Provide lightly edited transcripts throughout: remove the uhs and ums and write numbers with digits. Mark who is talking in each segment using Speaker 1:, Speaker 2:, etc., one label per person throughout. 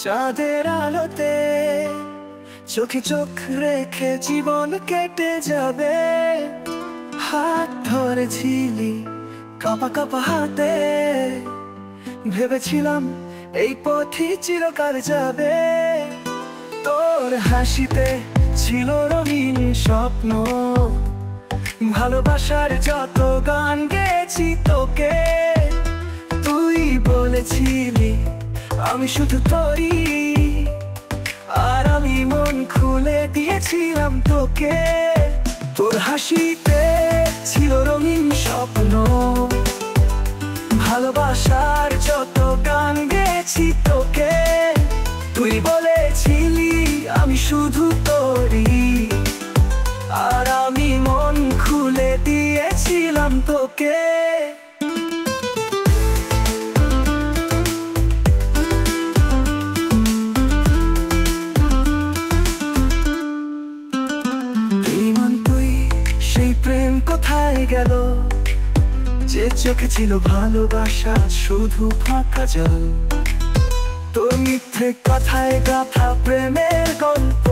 Speaker 1: চাঁদের আলোতে চোখে চোখ রেখে জীবন কেটে যাবে। হাত ধরেছিলি কাঁপা কাঁপা হাতে, ভেবেছিলাম এই পথই চিরকাল যাবে। তোর হাসিতে ছিল রঙিন স্বপ্ন, ভালোবাসার যত গান গেয়েছি তোকে। তুই বলেছিলি আমি শুধু তোরই, আর আমি মন খুলে দিয়েছিলাম তোকে। তোর হাসিতে ছিল রঙিন স্বপ্ন, ভালোবাসার যত গান গেয়েছি তোকে। তুই বলেছিলি আমি শুধু তোরই, আর আমি মন খুলে দিয়েছিলাম তোকে। সেই প্রেম কোথায় গেল, যে চোখে ছিল ভালোবাসা শুধু ফাঁকা জল। তোর মিথ্যে কথায় গাথা প্রেমের গল্প,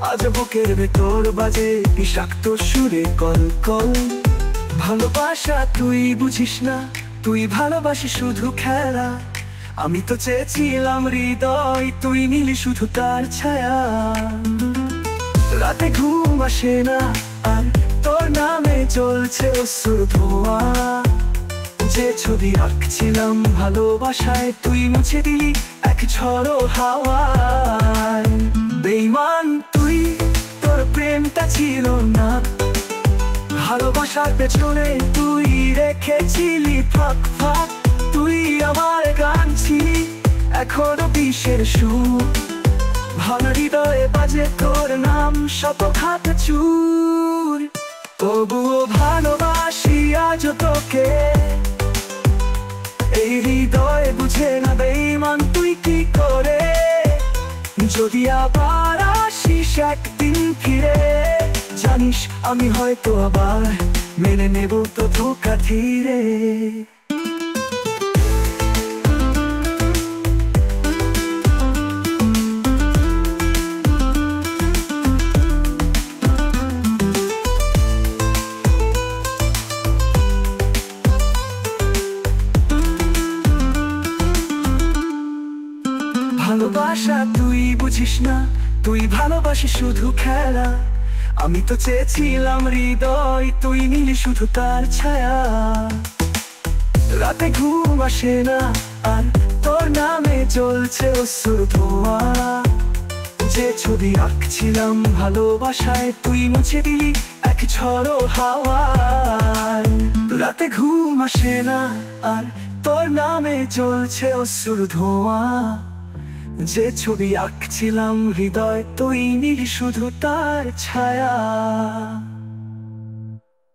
Speaker 1: আজ বুকের ভেতর বাজে বিষাক্ত সুরে কল কল। ভালোবাসা তুই বুঝিস না, তুই ভালোবাসি শুধু খেলা। আমি তো চেয়েছিলাম হৃদয়, তুই নিলি শুধু তার ছায়া। রাতে ঘুম আসে না আর তোর নামে চলছে অশ্রুর ধোঁয়া। যে ছবি আঁকছিলাম ভালোবাসায় তুই মুছে দিলি এক ঝড়ো হাওয়ায়। বেঈমান তুই, তোর প্রেমটা ছিল না, ভালোবাসার পেছনে তুই রেখেছিলি ফাঁক ফাঁক। তুই আমার গান ছিলি এখনো বিষের সুর, ভাঙা হৃদয়ে বাজে তোর নাম শতঘাত চুর। তবুও ভালোবাসি আজ তোকে, এই হৃদয় বুঝে না বেঈমান তুই কি করে। যদি আবার আসিস একদিন ফিরে, জানিস আমি হয়তো আবার মেনে নেব তো ধোঁকা ধীরে। ভালোবাসা তুই বুঝিস না, তুই ভালোবাসি শুধু খেলা। আমি তো চেয়েছিলাম হৃদয়, তুই নিলি শুধু তার ছায়া। রাতে ঘুম আসে না আর তোর নামে চলছে অশ্রুর ধোঁয়া। যে ছবি আঁকছিলাম ভালোবাসায় তুই মুছে দিলি এক ঝড়ো হাওয়ায়। রাতে ঘুম আসে না আর তোর নামে চলছে অশ্রুর ধোঁয়া। যে ছবি আঁকছিলাম হৃদয় তুই নিলি শুধু তার ছায়া।